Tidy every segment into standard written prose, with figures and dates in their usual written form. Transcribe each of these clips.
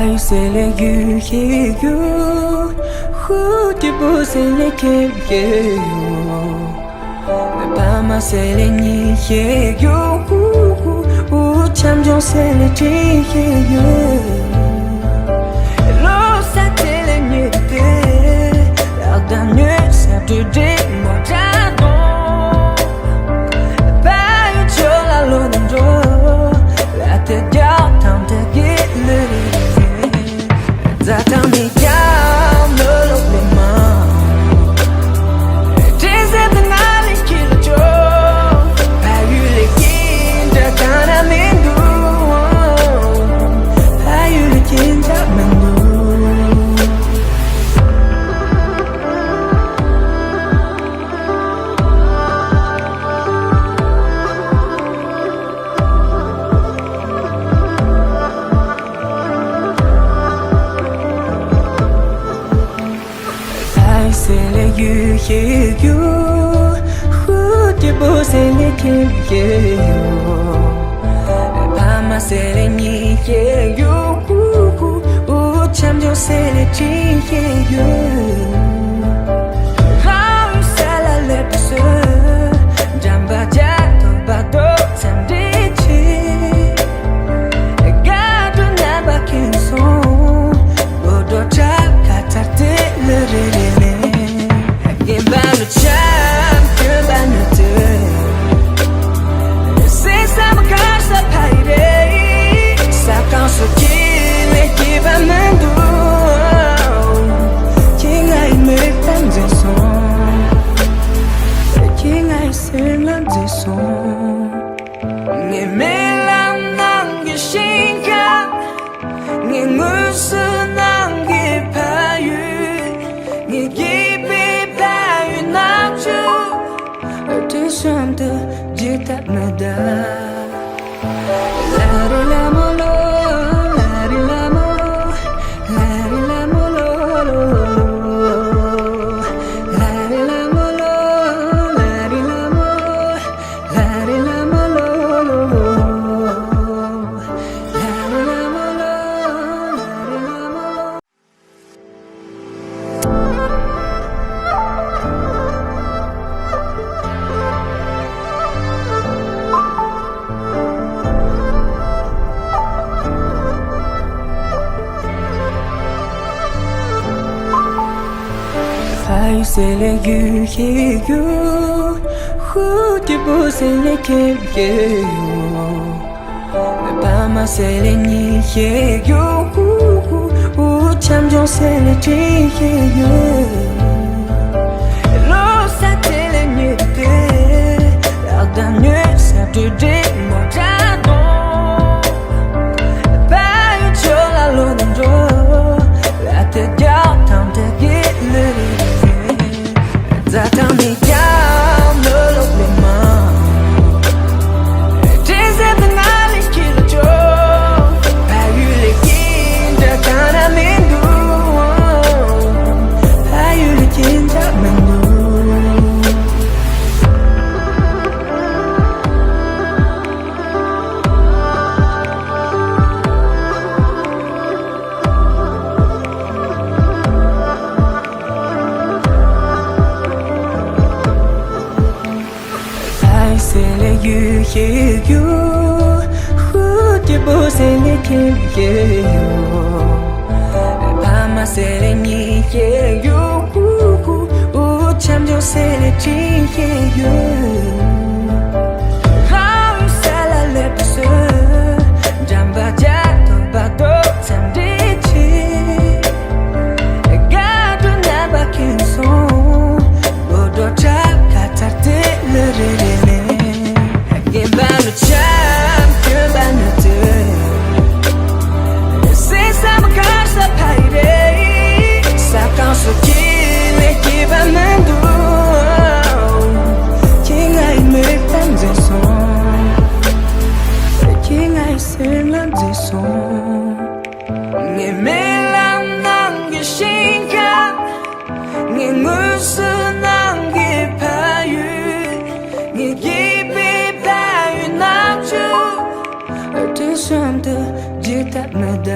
I say let you hear you. Who the boss let you hear you? Mama say let you hear you. Who champion say let you hear you? Lo sa tele ni te, la dernière c'est de moi j'adore. Pas eu de la london, la tête garde tant de gueule. J'attends mes gars, me l'ouvre les mains. J'ai cette année qui le joue. Pas eu les guides de Canamendo. Pas eu les guides de Mendo. I say let you hear you. Who the boss let you hear you? Mama say let you hear you. Who champion say let you hear you? How you say la lepse? Jamba jato bato samdichi. Gado na bakinson. Bodo chaka tate le rele. Give back the champ, give back the day. C'est ça me cache sa paille. Ça quand ce qu'il est qui va m'endou. King I me prend des sons. King I sing la des sons. Ni me la nangue shinka. Ni musu nangue payu. Ni gibi chante, je t'admets. La molo, la molo, la molo, la molo, I say let you hear you. Who the boss let you hear you? Mama say let you hear you. Who champion say let you hear you? Lo sa tele ni te, la dernière c'est de moi j'adore. Pas eu de la london, la tête garde tant de gueule. J'attends mes gars, me l'ouvre les mains. J'ai cette année qui le joue. Pas eu les guides de Canamendo. Pas eu les guides de Mendo. I say let you hear you. Who the boss let you hear you? Mama say let you hear you. Who champion say let you hear you? How you say la lepse? Jamba jato bato samdichi. Gado na bakinson. Bodo chaka tate le rele. Give back the champ, give back the day. C'est ça me cache sa paille. Ça quand ce qu'il est qui va m'endou. King I me prend des sons. King I sing la des sons. Ni me la nangue shinka. Ni musu nangue payu. Ni gibi payu nangu. Chante, je t'admets.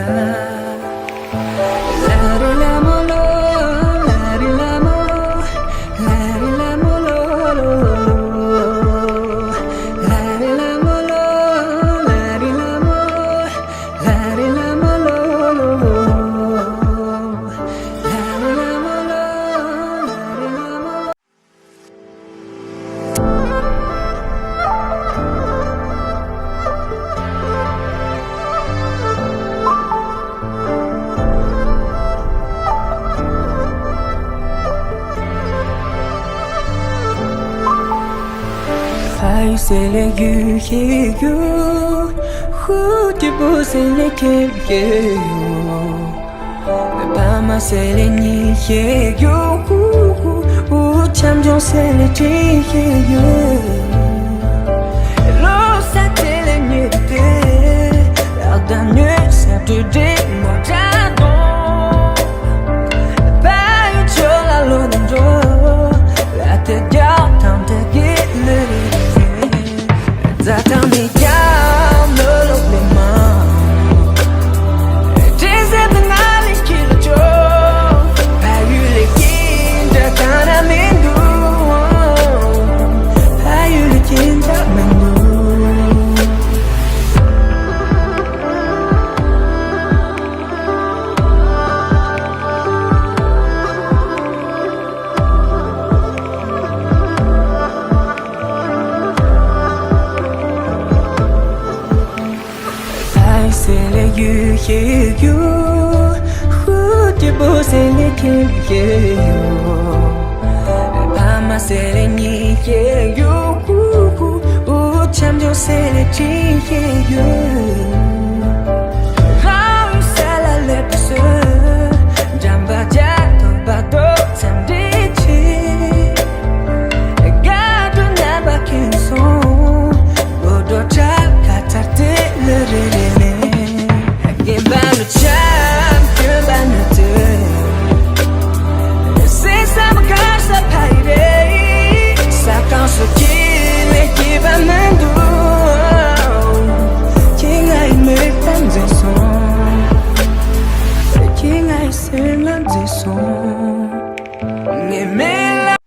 I say let you hear you who the boss and let you Bama say let me hear you who champion say let you L'eau ça t'est les nuits l'heure d'un nuit ça te dit moi j'adore Pas une chose à l'autre La tête garde tant de guider J'attends les gammes de l'oublement J'essaie de n'aller qu'il le jour Pas eu les guides de Canamindou Pas eu les guides de Mandou Say let you hear you who the boss and let him hear you Bama say let me hear you who champion say let you hear you How you sell a leper Jamba jato bato samdichi Gado naba kinson Bodo chaka tate le rele Give by the champion by the day C'est ça me casse la paille Ça quand ce qu'il est qui va m'endou King I me t'aime des sons King I c'est l'un des sons Mais la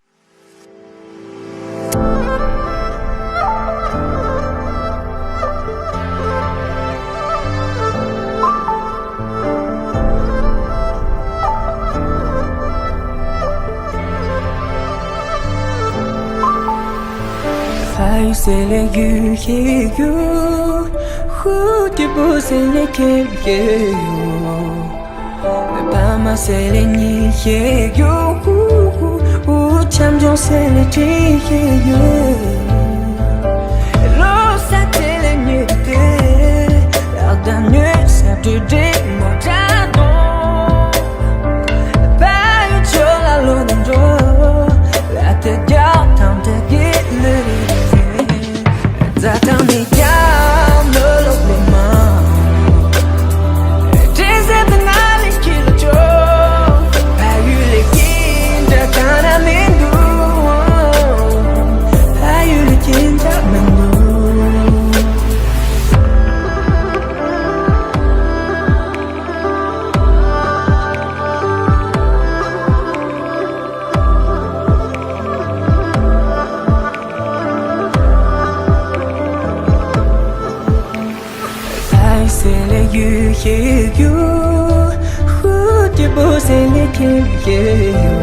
I say let you hear you who the boss and let you Bama say let me hear you who champion say let you L'eau ça t'est les nuits l'heure d'un nuit ça te dit moi j'adore Pas une chose à l'autre La tête garde tant de guider J'attends les gammes de l'oublement J'essaie de n'aller qu'il le jour Pas eu les guides de Canamindou Pas eu les guides de Mandou I say let you hear you who the boss and let him hear you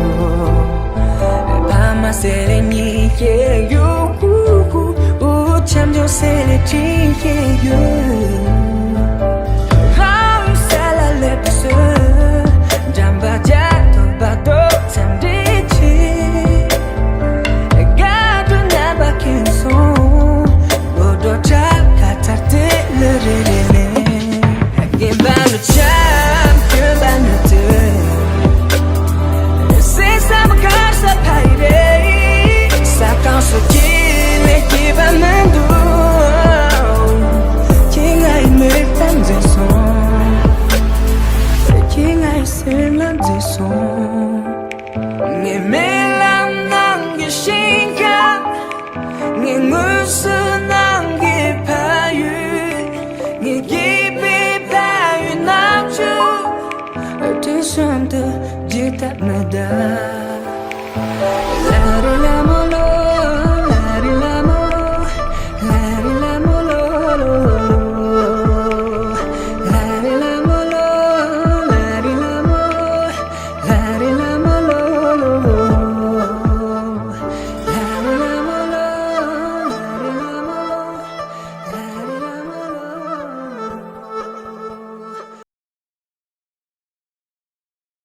Bama say let me hear you who champion say let you How you sell a leper Jamba jato bato samdichi Gado naba kinson Bodo chaka tate le rele Give by the champion by the day C'est ça me casse la paille Ça quand ce qu'il est qui va m'endou King I that me da